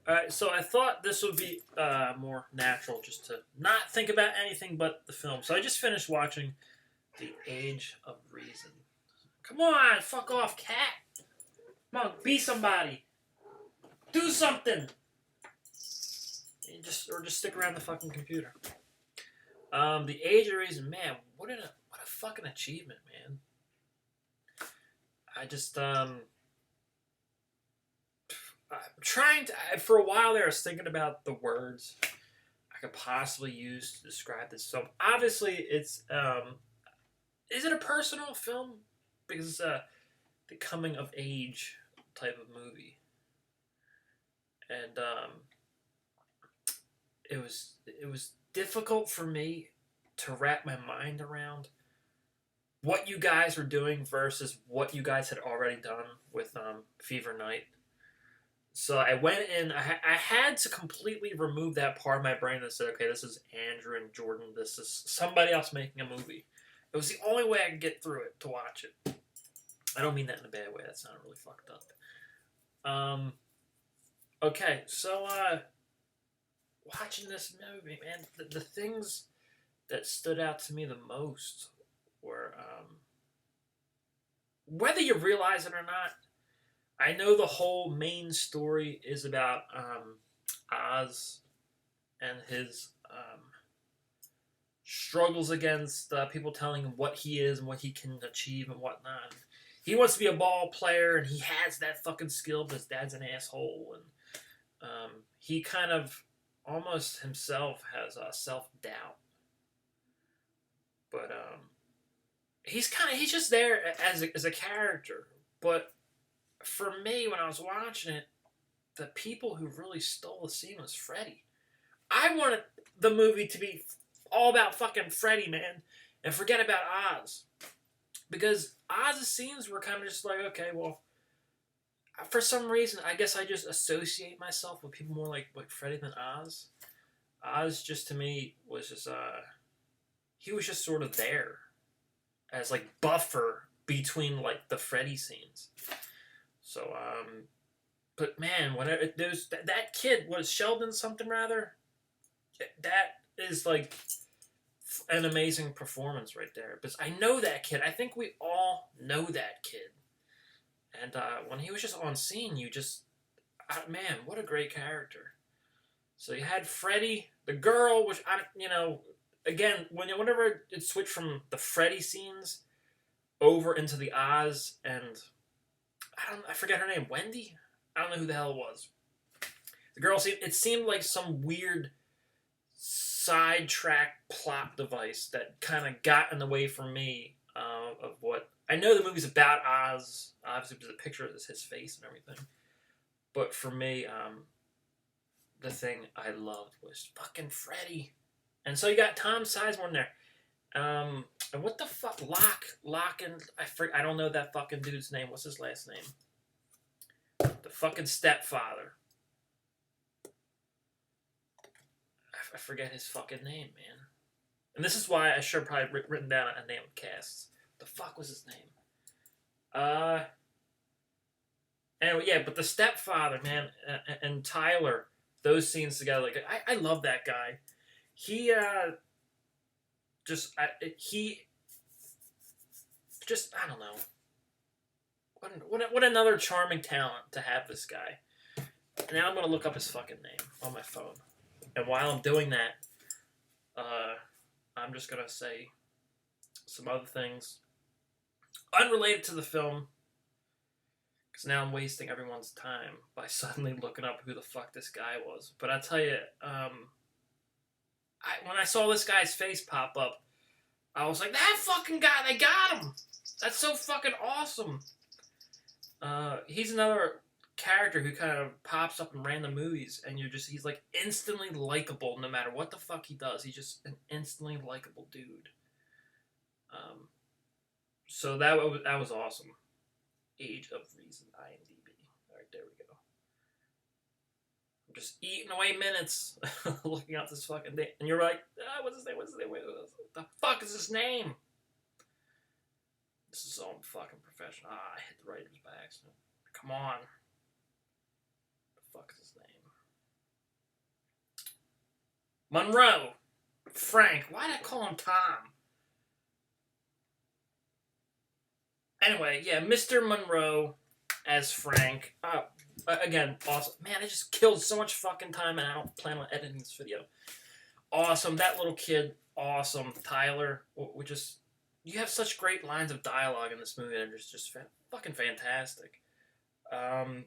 Alright, so I thought this would be more natural just to not think about anything but the film. So I just finished watching The Age of Reason. Come on, fuck off, cat. Come on, be somebody. Do something. Or just stick around the fucking computer. The Age of Reason, man, what a fucking achievement, man. I just I'm trying to. For a while there, I was thinking about the words I could possibly use to describe this film. Obviously, it's is it a personal film? Because it's the coming of age type of movie, and it was difficult for me to wrap my mind around what you guys were doing versus what you guys had already done with Fever Night. So I went in. I had to completely remove that part of my brain that said, "Okay, this is Andrew and Jordan. This is somebody else making a movie." It was the only way I could get through it to watch it. I don't mean that in a bad way. That sounded really fucked up. Um. Okay, so watching this movie, man, the things that stood out to me the most were whether you realize it or not. I know the whole main story is about Oz and his struggles against people telling him what he is and what he can achieve and whatnot. He wants to be a ball player and he has that fucking skill, but his dad's an asshole. And he kind of almost himself has self doubt. But he's just there as a character. But for me, when I was watching it, the people who really stole the scene was Freddy. I wanted the movie to be all about fucking Freddy, man, and forget about Oz. Because Oz's scenes were kind of just like, okay, well, for some reason, I guess I just associate myself with people more like Freddy than Oz. Oz, just to me, was just, he was just sort of there as, like, buffer between, like, the Freddy scenes. So, but man, when there's that kid, was Sheldon something rather? That is like an amazing performance right there. Because I know that kid. I think we all know that kid. And when he was just on scene, you just, man, what a great character. So you had Freddy, the girl, which again, whenever it switched from the Freddy scenes over into the Oz, and I forget her name, Wendy. I don't know who the hell it was. The girl seemed like some weird sidetrack plot device that kind of got in the way for me of what I know the movie's about Oz. Obviously, there's a picture of his face and everything. But for me, the thing I loved was fucking Freddy. And so you got Tom Sizemore in there. And what the fuck, Lock, and I don't know that fucking dude's name. What's his last name? The fucking stepfather. I forget his fucking name, man. And this is why I should have probably written down a name of casts. The fuck was his name? Anyway, yeah, but the stepfather, man, and Tyler, those scenes together, like I love that guy. He he just I don't know. What another charming talent to have this guy. Now I'm gonna look up his fucking name on my phone, and while I'm doing that, I'm just gonna say some other things unrelated to the film, because now I'm wasting everyone's time by suddenly looking up who the fuck this guy was. But I tell you, when I saw this guy's face pop up, I was like, that fucking guy, they got him. That's so fucking awesome. He's another character who kind of pops up in random movies, and he's like instantly likable no matter what the fuck he does. He's just an instantly likable dude. So that was awesome. Age of Reason, IMDb. Alright, there we go. I'm just eating away minutes looking out this fucking thing. And you're like, what's his name? What the fuck is his name? This is so fucking professional. I hit the writers by accident. Come on. What the fuck is his name? Monroe. Frank. Why did I call him Tom? Anyway, yeah, Mr. Monroe as Frank. Again, awesome. Man, I just killed so much fucking time, and I don't plan on editing this video. Awesome. That little kid, awesome. Tyler, we just... You have such great lines of dialogue in this movie that are just fucking fantastic. And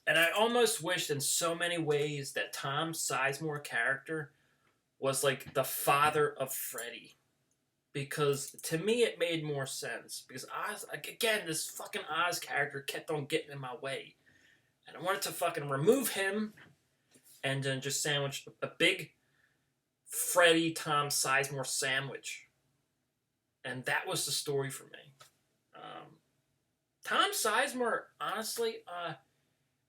I almost wished in so many ways that Tom Sizemore character was like the father of Freddy. Because to me it made more sense. Because Oz, again, this fucking Oz character kept on getting in my way. And I wanted to fucking remove him and then just sandwich a big Freddy Tom Sizemore sandwich. And that was the story for me. Tom Sizemore, honestly,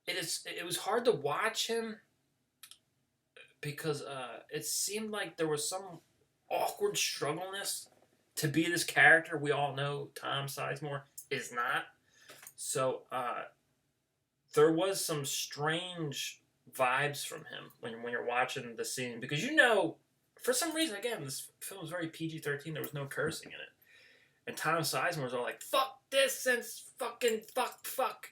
it was hard to watch him because it seemed like there was some awkward struggleness to be this character we all know Tom Sizemore is not. So there was some strange vibes from him when you're watching the scene because for some reason, again, this film was very PG-13. There was no cursing in it. And Tom Sizemore was all like, fuck this and fucking fuck.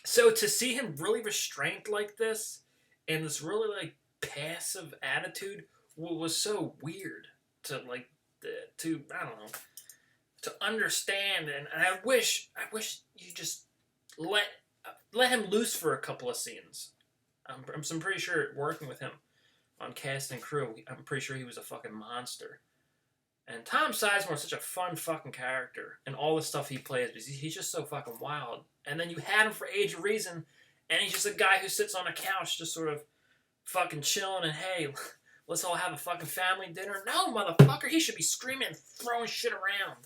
So to see him really restrained like this and this really like passive attitude was so weird to I don't know, to understand. And I wish you just let him loose for a couple of scenes. I'm pretty sure working with him on cast and crew, I'm pretty sure he was a fucking monster. And Tom Sizemore is such a fun fucking character, and all the stuff he plays, he's just so fucking wild. And then you had him for Age of Reason, and he's just a guy who sits on a couch just sort of fucking chilling and, hey, let's all have a fucking family dinner. No, motherfucker, he should be screaming and throwing shit around.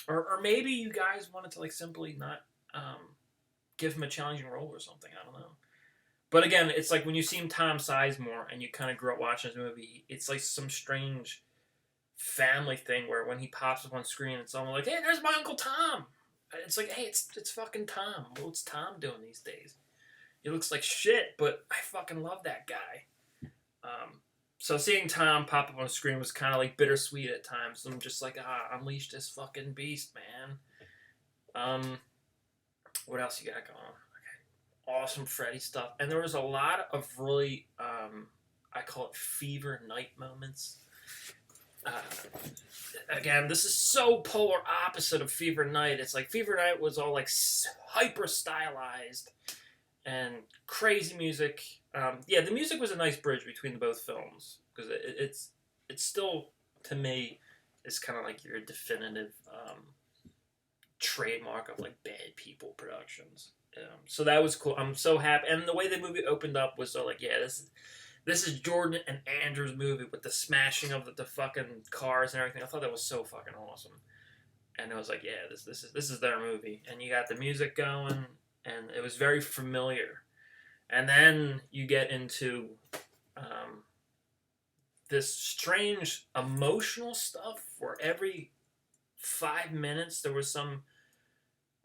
Or maybe you guys wanted to like simply not give him a challenging role or something, I don't know. But again, it's like when you see Tom Sizemore and you kind of grew up watching this movie, it's like some strange family thing where when he pops up on screen, it's almost like, hey, there's my Uncle Tom. It's like, hey, it's fucking Tom. What's Tom doing these days? He looks like shit, but I fucking love that guy. So seeing Tom pop up on screen was kind of like bittersweet at times. I'm just like, unleash this fucking beast, man. What else you got going on? Okay. Awesome Freddy stuff. And there was a lot of really, I call it fever night moments. Again, this is so polar opposite of Fever Night. It's like Fever Night was all like hyper stylized and crazy music. Yeah, the music was a nice bridge between both films because it's still, to me, is kind of like your definitive trademark of like Bad People productions. So that was cool. I'm so happy, and the way the movie opened up was so like, yeah, this is Jordan and Andrew's movie with the smashing of the fucking cars and everything. I thought that was so fucking awesome. And I was like, yeah, this is their movie. And you got the music going, and it was very familiar. And then you get into this strange emotional stuff where every 5 minutes there was some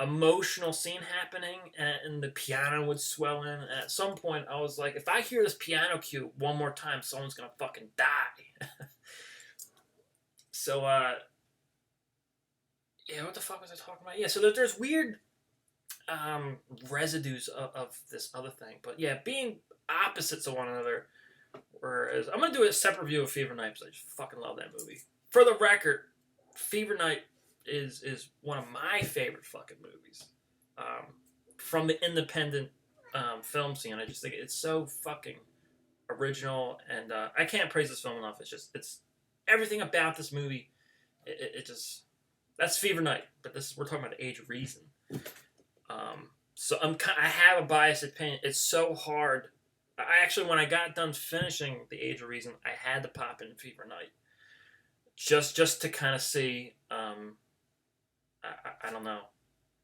emotional scene happening and the piano would swell in, and at some point I was like, if I hear this piano cue one more time, someone's gonna fucking die. So yeah, what the fuck was I talking about? Yeah, so there's weird residues of this other thing, but yeah, being opposites of one another. Whereas I'm gonna do a separate review of Fever Night because I just fucking love that movie. For the record, Fever Night is one of my favorite fucking movies from the independent film scene. I just think it's so fucking original, and I can't praise this film enough. It's everything about this movie. It just, that's Fever Night, but we're talking about Age of Reason. So I have a biased opinion. It's so hard. I actually, when I got done finishing the Age of Reason, I had to pop in Fever Night just to kind of see. I don't know.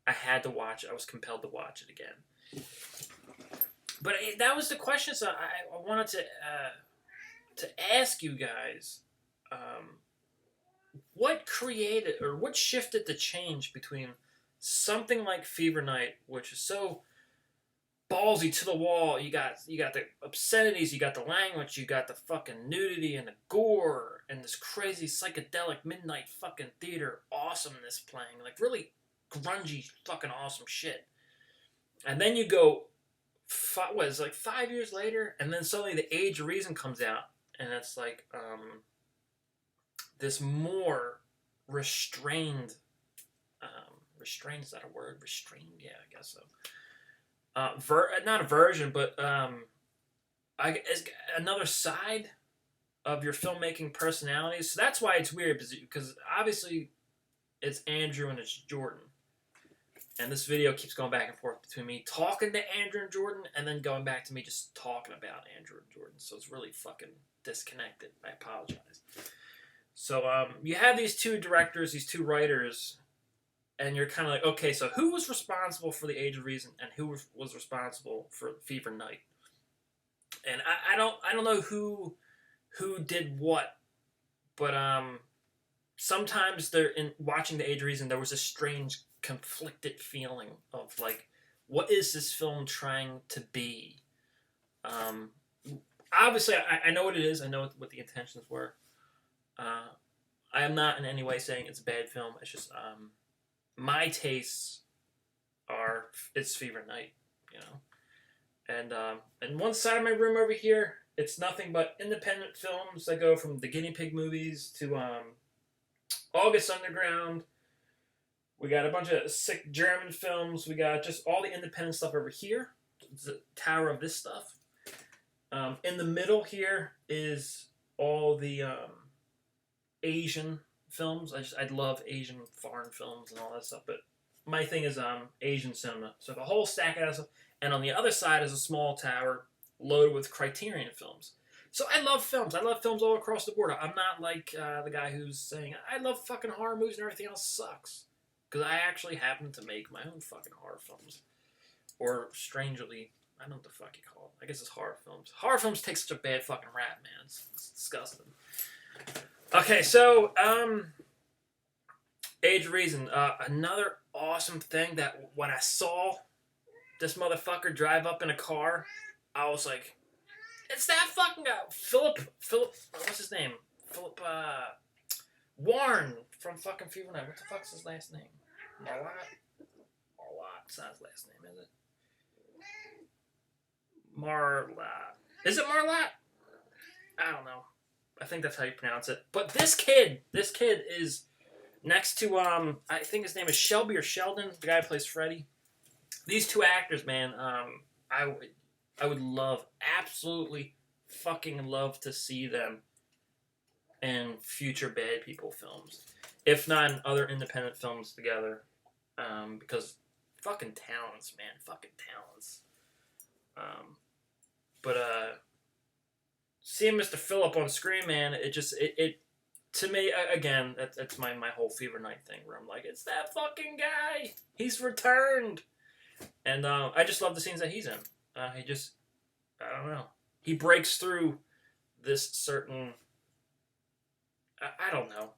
I had to watch it. I was compelled to watch it again. But that was the question. So I wanted to ask you guys, what created or what shifted the change between something like Fever Night, which is so ballsy to the wall. You got the obscenities, you got the language, you got the fucking nudity and the gore and this crazy psychedelic midnight fucking theater awesomeness playing, like really grungy fucking awesome shit. And then you go, what is like 5 years later, and then suddenly The Age of Reason comes out, and it's like this more restrained. Restrained, is that a word? Restrained, yeah, I guess so. Not a version, but another side of your filmmaking personality. So that's why it's weird, because obviously it's Andrew and it's Jordan. And this video keeps going back and forth between me talking to Andrew and Jordan and then going back to me just talking about Andrew and Jordan. So it's really fucking disconnected. I apologize. So you have these two directors, these two writers, and you're kind of like, okay, so who was responsible for The Age of Reason and who was responsible for Fever Night? And I don't know who did what, but sometimes in watching The Age of Reason, there was a strange conflicted feeling of like, what is this film trying to be? Obviously, I know what it is. I know what the intentions were. I am not in any way saying it's a bad film. It's just my tastes are it's Fever Night, you know. And one side of my room over here, it's nothing but independent films that go from the Guinea Pig movies to August Underground. We got a bunch of sick German films. We got just all the independent stuff over here. It's the tower of this stuff. In the middle here is all the Asian films. I love Asian foreign films and all that stuff. But my thing is Asian cinema. So the whole stack of that stuff. And on the other side is a small tower loaded with Criterion films. So I love films. I love films all across the board. I'm not like the guy who's saying, I love fucking horror movies and everything else sucks. Because I actually happen to make my own fucking horror films. Or strangely, I don't know what the fuck you call it. I guess it's horror films. Horror films take such a bad fucking rap, man. It's disgusting. Okay, so, Age of Reason. Another awesome thing that when I saw this motherfucker drive up in a car, I was like, it's that fucking guy. Philip, what's his name? Philip, Warren from fucking Fever Night. What the fuck's his last name? Marlat? It's not his last name, is it? Marlat. Is it Marlat? I don't know. I think that's how you pronounce it. But this kid is next to, I think his name is Shelby or Sheldon, the guy who plays Freddy. These two actors, man, I would love, absolutely fucking love to see them in future Bad People films. If not in other independent films together. Because fucking talents, man. Fucking talents. But seeing Mr. Phillip on screen, man, it to me, again, that's my whole Fever Night thing, where I'm like, it's that fucking guy! He's returned! And I just love the scenes that he's in. I don't know. He breaks through this certain... I don't know.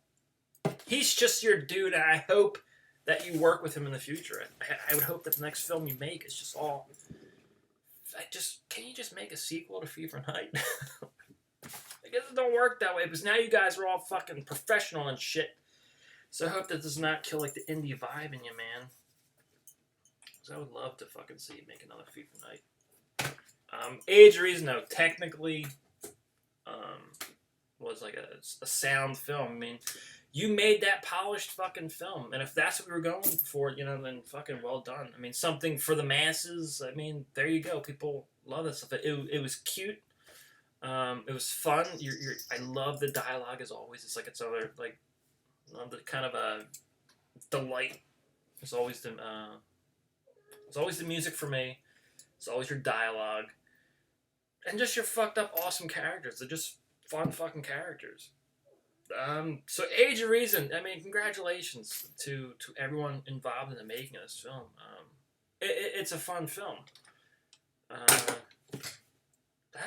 He's just your dude, and I hope that you work with him in the future. I would hope that the next film you make is just all... Can you just make a sequel to Fever Night? I guess it don't work that way, because now you guys are all fucking professional and shit. So I hope that does not kill, like, the indie vibe in you, man. Because I would love to fucking see you make another Fever Night. Age of Reason, though, technically was like a sound film. I mean, you made that polished fucking film. And if that's what we were going for, you know, then fucking well done. I mean, something for the masses. I mean, there you go. People love this stuff. It was cute. It was fun. I love the dialogue as always. It's like it's other like kind of a delight. It's always the music for me. It's always your dialogue. And just your fucked up awesome characters. They're just fun fucking characters. So Age of Reason, I mean, congratulations to everyone involved in the making of this film. It's a fun film.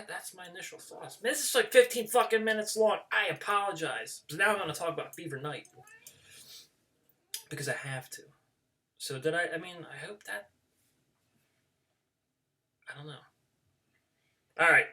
That's my initial thoughts. Man, this is like 15 fucking minutes long. I apologize. So now I'm going to talk about Fever Night. Because I have to. So I hope that... I don't know. All right,